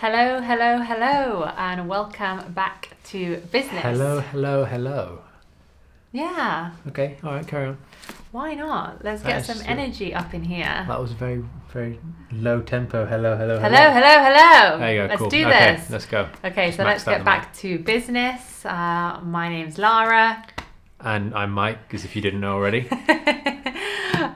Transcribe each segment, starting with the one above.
Hello, hello, hello, and welcome back to business. Hello. Yeah. Okay, all right, carry on. Why not? Let's get some energy up in here. That was very, very low tempo. Hello. Hello. There you go, Let's cool. do Okay, this. let's go. Okay, so let's get back to business. My name's Lara. And I'm Mike, as if you didn't know already.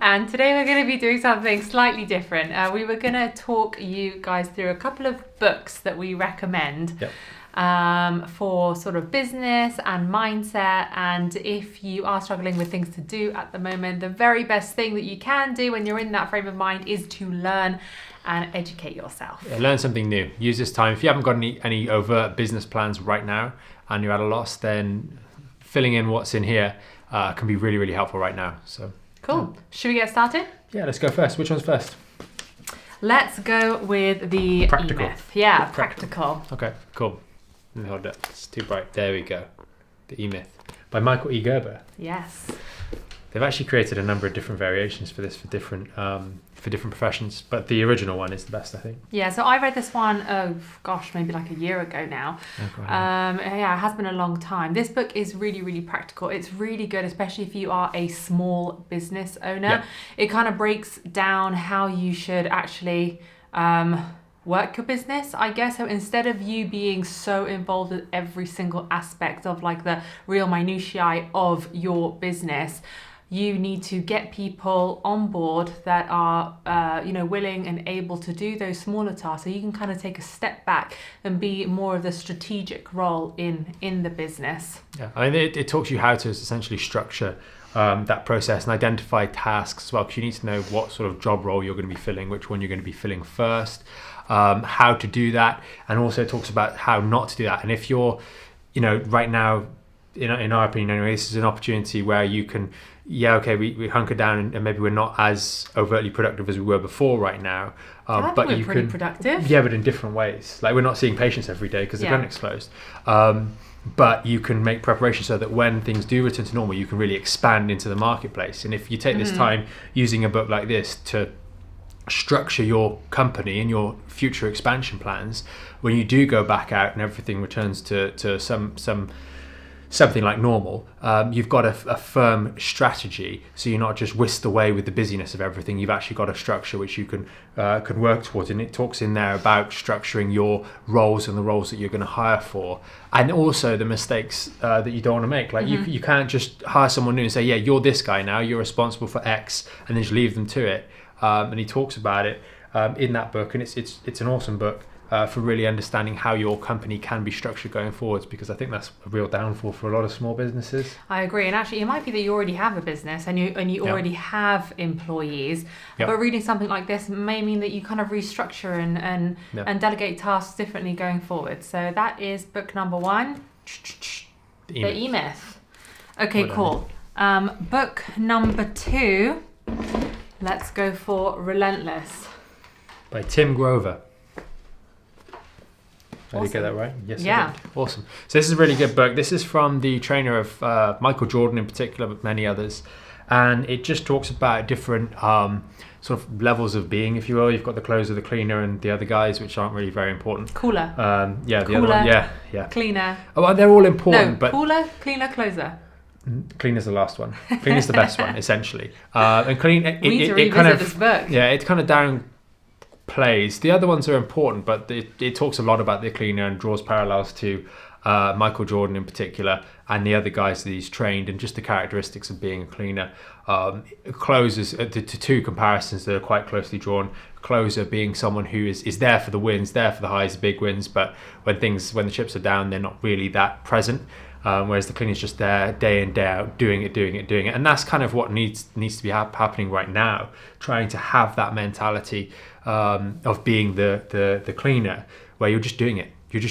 And today we're going to be doing something slightly different. We were going to talk you guys through a couple of books that we recommend. Yep. For sort of business and mindset, and if you are struggling with things to do at the moment, the very best thing that you can do when you're in that frame of mind is to learn and educate yourself. Yeah, learn something new. Use this time. If you haven't got any overt business plans right now and you're at a loss, then filling in what's in here can be really, really helpful right now. So cool. Should we get started? Yeah, let's go first. Which one's first? Let's go with the Practical. E-Myth. Yeah, practical. Okay, cool. Let me hold it. It's too bright. There we go. The E-Myth by Michael Gerber. Yes. They've actually created a number of different variations for this for different professions, but the original one is the best, I think. Yeah, so I read this one, maybe like a year ago now. Yeah, it has been a long time. This book is really, really practical. It's really good, especially if you are a small business owner. Yeah. It kind of breaks down how you should actually work your business, I guess. So instead of you being so involved with every single aspect of like the real minutiae of your business, you need to get people on board that are, willing and able to do those smaller tasks. So you can kind of take a step back and be more of the strategic role in the business. Yeah, I mean, it talks you how to essentially structure that process and identify tasks as well, because you need to know what sort of job role you're going to be filling, which one you're going to be filling first, how to do that, and also talks about how not to do that. And if you're, right now, in our opinion anyway, this is an opportunity where you can, we hunker down and maybe we're not as overtly productive as we were before right now. But we're pretty productive. Yeah, but in different ways. Like, we're not seeing patients every day because the clinic's closed. But you can make preparation so that when things do return to normal, you can really expand into the marketplace. And if you take this time using a book like this to structure your company and your future expansion plans, when you do go back out and everything returns to something like normal, you've got a firm strategy, so you're not just whisked away with the busyness of everything. You've actually got a structure which you can work towards, and it talks in there about structuring your roles and the roles that you're going to hire for, and also the mistakes that you don't want to make. Like, you can't just hire someone new and say, yeah, you're this guy now, you're responsible for X, and then just leave them to it. And he talks about it in that book, and it's an awesome book for really understanding how your company can be structured going forwards, because I think that's a real downfall for a lot of small businesses. I agree, and actually it might be that you already have a business and you already have employees, but reading something like this may mean that you kind of restructure and delegate tasks differently going forward. So that is book number 1, the E-Myth. Okay, cool. Book number 2, let's go for Relentless by Tim Grover. Did Awesome. I get that right? Yes. Yeah. I did. Awesome. So this is a really good book. This is from the trainer of Michael Jordan in particular, but many others. And it just talks about different sort of levels of being, if you will. You've got the closer, the cleaner, and the other guys, which aren't really very important. Cooler. The cooler, other one. Yeah. Cleaner. Oh, well, they're all important. No, but cooler, cleaner, closer. Cleaner's the last one. Cleaner's the best one, essentially. And clean. We need to revisit this book. Yeah, it kind of downplays. The other ones are important, but it talks a lot about the cleaner and draws parallels to Michael Jordan in particular and the other guys that he's trained, and just the characteristics of being a cleaner. Closers to two comparisons that are quite closely drawn. Closer being someone who is there for the wins, there for the highs, the big wins, but when the chips are down, they're not really that present. Whereas the cleaner's just there day in, day out, doing it. And that's kind of what needs to be happening right now, trying to have that mentality of being the cleaner, where you're just doing it. You're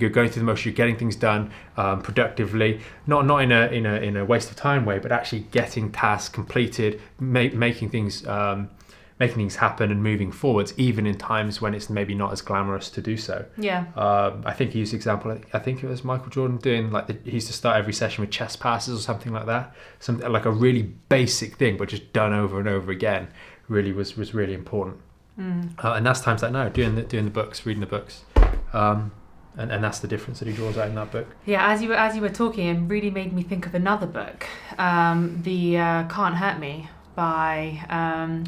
going through the motion, you're getting things done productively, not in a waste of time way, but actually getting tasks completed, making things happen and moving forwards, even in times when it's maybe not as glamorous to do so. Yeah. I think he used the example, I think it was Michael Jordan doing he used to start every session with chest passes or something like that. Something like a really basic thing, but just done over and over again, really was really important. And that's times like now, doing the books, reading the books. And that's the difference that he draws out in that book. Yeah, as you were talking, it really made me think of another book, the Can't Hurt Me by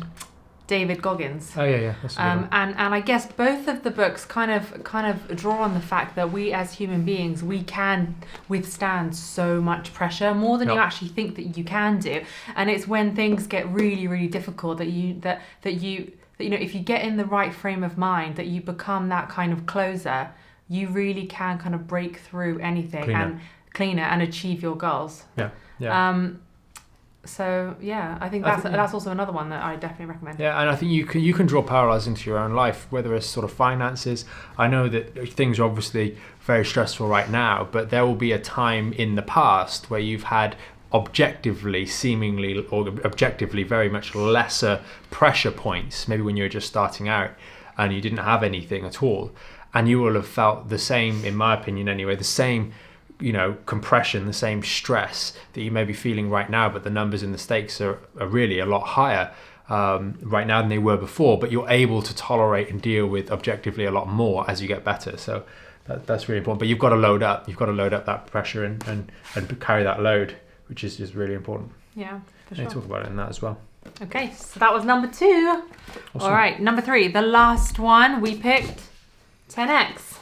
David Goggins. Oh yeah, that's a good one. And I guess both of the books kind of draw on the fact that we as human beings, we can withstand so much pressure, more than you actually think that you can do. And it's when things get really, really difficult that you know, if you get in the right frame of mind, that you become that kind of closer, you really can kind of break through anything and clean it and achieve your goals. Yeah. So yeah, I think that's also another one that I definitely recommend. Yeah, and I think you can draw parallels into your own life, whether it's sort of finances. I know that things are obviously very stressful right now, but there will be a time in the past where you've had seemingly objectively very much lesser pressure points, maybe when you were just starting out and you didn't have anything at all, and you will have felt the same, in my opinion anyway, the same compression, the same stress that you may be feeling right now, but the numbers and the stakes are really a lot higher right now than they were before, but you're able to tolerate and deal with objectively a lot more as you get better. So that's really important, but you've got to load up that pressure and carry that load, which is just really important. Yeah, for sure. Talk about it in that as well. Okay, so that was number 2. Awesome. All right, number 3, the last one we picked, 10x.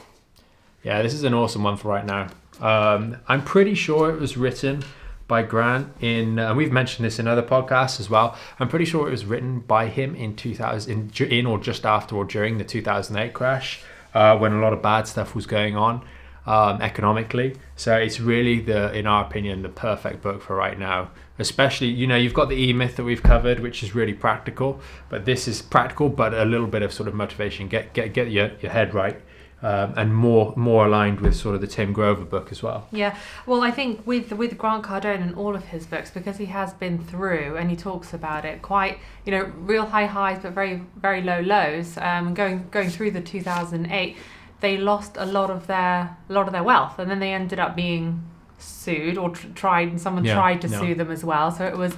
Yeah, this is an awesome one for right now. I'm pretty sure it was written by Grant and we've mentioned this in other podcasts as well. I'm pretty sure it was written by him in 2000, in or just after or during the 2008 crash, when a lot of bad stuff was going on economically. So it's really in our opinion, the perfect book for right now. Especially, you've got the E-Myth that we've covered, which is really practical, but this is practical, but a little bit of sort of motivation. Get your head right. And more aligned with sort of the Tim Grover book as well. Yeah, well, I think with Grant Cardone and all of his books, because he has been through and he talks about it quite, real high highs but very, very low lows. Going through the 2008, they lost a lot of their wealth, and then they ended up being sued or tried to sue them as well. So it was.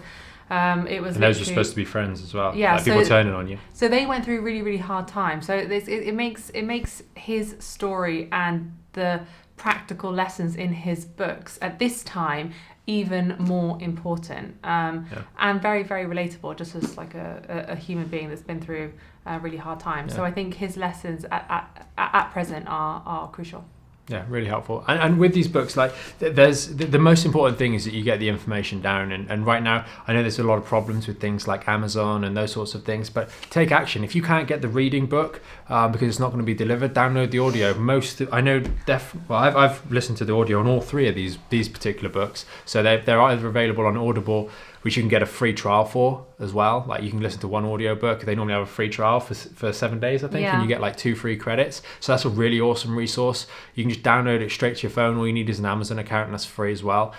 And those were supposed to be friends as well. Yeah, people turning on you. So they went through really, really hard times. So it makes his story and the practical lessons in his books at this time even more important and very, very relatable, just as like a human being that's been through a really hard time. So I think his lessons at present are crucial. Yeah, really helpful. And with these books, like there's the most important thing is that you get the information down. And right now, I know there's a lot of problems with things like Amazon and those sorts of things, but take action. If you can't get the reading book because it's not going to be delivered, download the audio. I've listened to the audio on all 3 of these particular books. So they're either available on Audible, which you can get a free trial for as well. Like you can listen to one audio book. They normally have a free trial for 7 days, I think, and you get like 2 free credits. So that's a really awesome resource. You can just download it straight to your phone. All you need is an Amazon account, and that's free as well.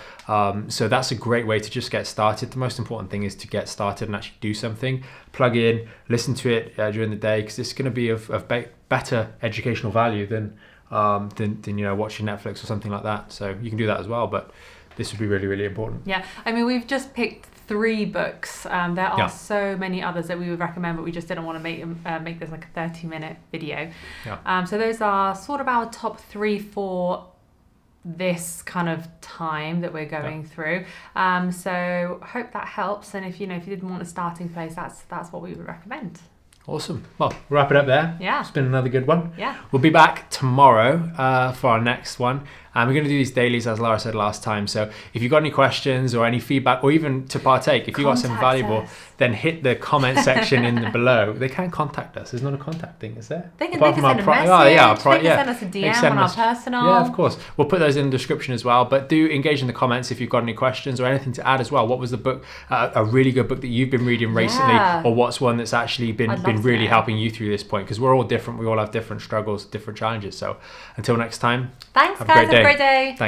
So that's a great way to just get started. The most important thing is to get started and actually do something. Plug in, listen to it during the day, because it's going to be of better educational value than watching Netflix or something like that. So you can do that as well, but this would be really, really important. Yeah, I mean, we've just picked 3 books. There are so many others that we would recommend, but we just didn't want to make this like a 30-minute video. Yeah. So those are sort of our top 3 for this kind of time that we're going through. So hope that helps. And if you didn't want a starting place, that's what we would recommend. Awesome. Well, we'll wrap it up there. Yeah. It's been another good one. Yeah. We'll be back tomorrow for our next one. And we're going to do these dailies, as Laura said last time. So if you've got any questions or any feedback, or even to partake, if you've got something valuable, then hit the comment section in the below. They can contact us. There's not a contact thing, is there? They can send a message. They can send us a DM on our personal. Yeah, of course. We'll put those in the description as well. But do engage in the comments if you've got any questions or anything to add as well. What was the book, a really good book that you've been reading recently, or what's one that's actually been really helping you through this point? Because we're all different. We all have different struggles, different challenges. So until next time, thanks, guys. Have a great day. Thanks.